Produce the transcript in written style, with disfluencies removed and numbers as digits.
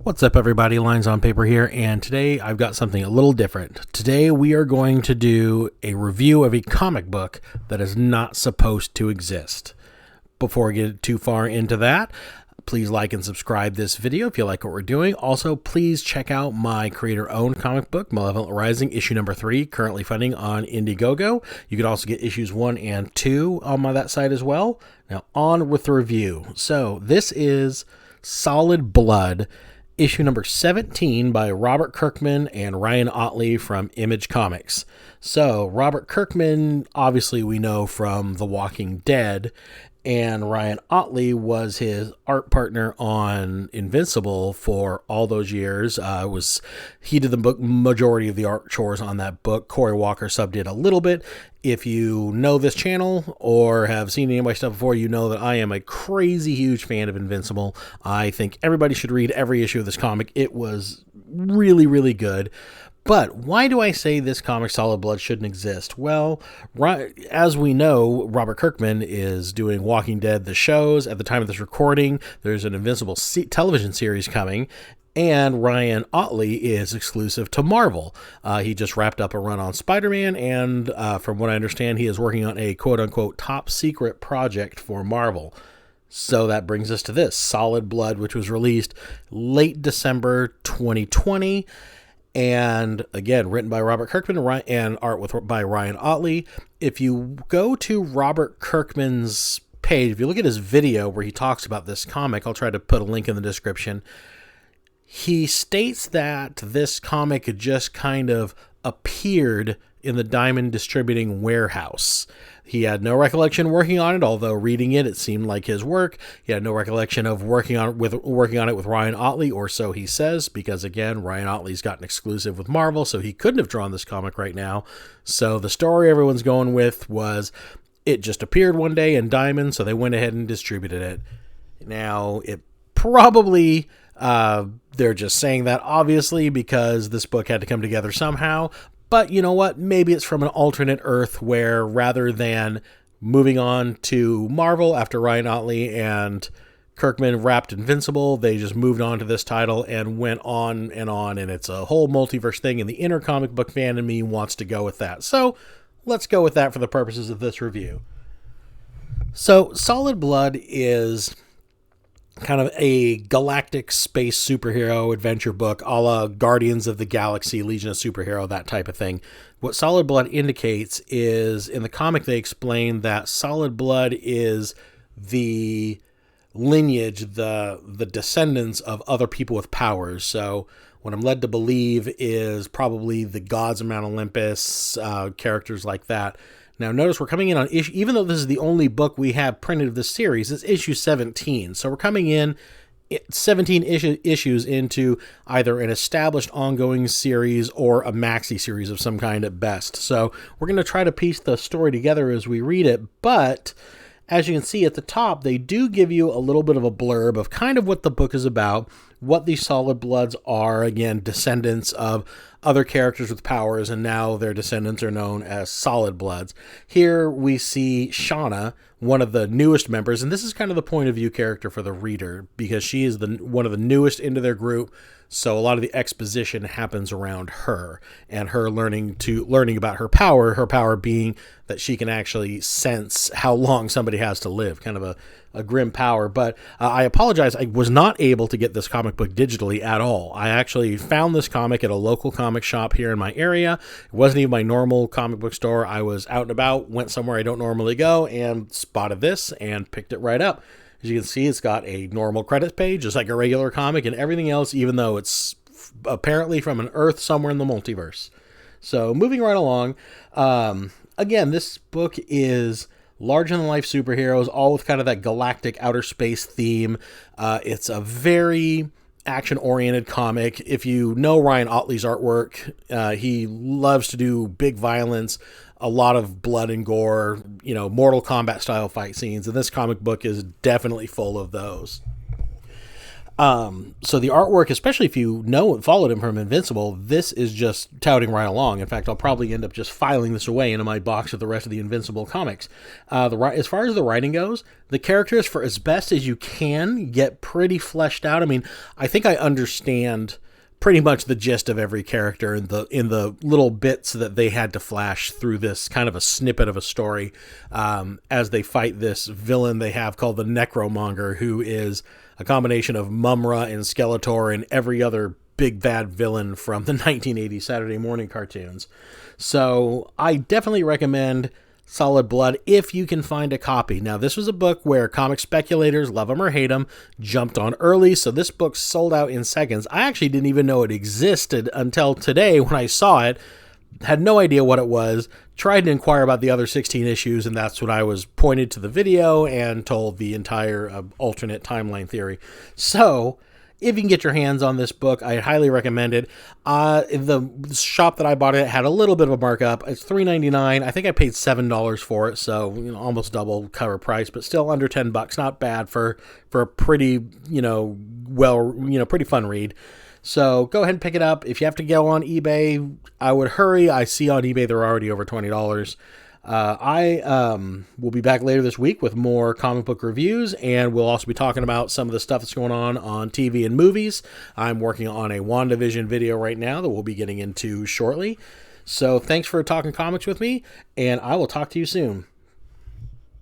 What's up, everybody? Lines on Paper here, and today I've got something a little different. Today we are going to do a review of a comic book that is not supposed to exist. Before we get too far into that, please like and subscribe this video if you like what we're doing. Also, please check out my creator-owned comic book, Malevolent Rising, issue number 3, currently funding on Indiegogo. You can also get issues 1 and 2 on that site as well. Now, on with the review. So, this is Solid Blood, issue number 17 by Robert Kirkman and Ryan Ottley from Image Comics. So, Robert Kirkman, obviously we know from The Walking Dead, and Ryan Ottley was his art partner on Invincible for all those years. He did the majority of the art chores on that book. Corey Walker subbed a little bit. If you know this channel or have seen any of my stuff before, you know that I am a crazy huge fan of Invincible. I think everybody should read every issue of this comic. It was really, really good. But why do I say this comic, Solid Blood, shouldn't exist? Well, as we know, Robert Kirkman is doing Walking Dead, the shows. At the time of this recording, there's an Invincible television series coming, and Ryan Ottley is exclusive to Marvel. He just wrapped up a run on Spider-Man, and from what I understand, he is working on a quote-unquote top-secret project for Marvel. So that brings us to this, Solid Blood, which was released late December 2020. And again, written by Robert Kirkman and art by Ryan Ottley. If you go to Robert Kirkman's page, if you look at his video where he talks about this comic, I'll try to put a link in the description. He states that this comic just kind of appeared in the Diamond Distributing warehouse. He had no recollection working on it, although reading it, it seemed like his work. He had no recollection of working on it with Ryan Ottley, or so he says, because again, Ryan Ottley's got an exclusive with Marvel, so he couldn't have drawn this comic right now. So the story everyone's going with was it just appeared one day in Diamond, so they went ahead and distributed it. Now, it probably... they're just saying that, obviously, because this book had to come together somehow. But you know what? Maybe it's from an alternate Earth where rather than moving on to Marvel after Ryan Ottley and Kirkman wrapped Invincible, they just moved on to this title and went on, and it's a whole multiverse thing, and the inner comic book fan in me wants to go with that. So let's go with that for the purposes of this review. So Solid Blood is kind of a galactic space superhero adventure book a la Guardians of the Galaxy, Legion of Superhero, that type of thing. What Solid Blood indicates is, in the comic they explain that Solid Blood is the lineage, the descendants of other people with powers. So what I'm led to believe is probably the gods of Mount Olympus, characters like that. Now, notice we're coming in on issue, even though this is the only book we have printed of this series, it's issue 17. So we're coming in 17 issues into either an established ongoing series or a maxi series of some kind at best. So we're going to try to piece the story together as we read it. But as you can see at the top, they do give you a little bit of a blurb of kind of what the book is about, what these Solid Bloods are, again, descendants of other characters with powers, and now their descendants are known as Solid Bloods. Here we see Shauna, one of the newest members, and this is kind of the point of view character for the reader, because she is one of the newest into their group, so a lot of the exposition happens around her, and her learning about her power being that she can actually sense how long somebody has to live, kind of a grim power. But I apologize, I was not able to get this comic book digitally at all. I actually found this comic at a local comic shop here in my area. It wasn't even my normal comic book store. I was out and about, went somewhere I don't normally go, and spotted this and picked it right up. As you can see, it's got a normal credits page, just like a regular comic, and everything else, even though it's apparently from an Earth somewhere in the multiverse. So, moving right along, again, this book is larger-than-life superheroes, all with kind of that galactic outer space theme. It's a very action-oriented comic. If you know Ryan Ottley's artwork, he loves to do big violence, a lot of blood and gore, Mortal Kombat style fight scenes, and this comic book is definitely full of those. So the artwork, especially if you know and followed him from Invincible, this is just touting right along. In fact, I'll probably end up just filing this away into my box of the rest of the Invincible comics. As far as the writing goes, the characters, for as best as you can, get pretty fleshed out. I mean, I think I understand pretty much the gist of every character in the little bits that they had to flash through this kind of a snippet of a story as they fight this villain they have called the Necromonger, who is a combination of Mumra and Skeletor and every other big bad villain from the 1980 Saturday morning cartoons. So I definitely recommend Solid Blood if you can find a copy. Now, this was a book where comic speculators, love them or hate them, jumped on early, so this book sold out in seconds. I actually didn't even know it existed until today when I saw it. Had no idea what it was, tried to inquire about the other 16 issues, and that's when I was pointed to the video and told the entire alternate timeline theory. So, if you can get your hands on this book, I highly recommend it. The shop that I bought it had a little bit of a markup. It's $3.99. I think I paid $7 for it, so almost double cover price, but still under $10. Not bad for a pretty pretty fun read. So go ahead and pick it up. If you have to go on eBay, I would hurry. I see on eBay they're already over $20. I will be back later this week with more comic book reviews, and we'll also be talking about some of the stuff that's going on TV and movies. I'm working on a WandaVision video right now that we'll be getting into shortly. So thanks for talking comics with me, and I will talk to you soon.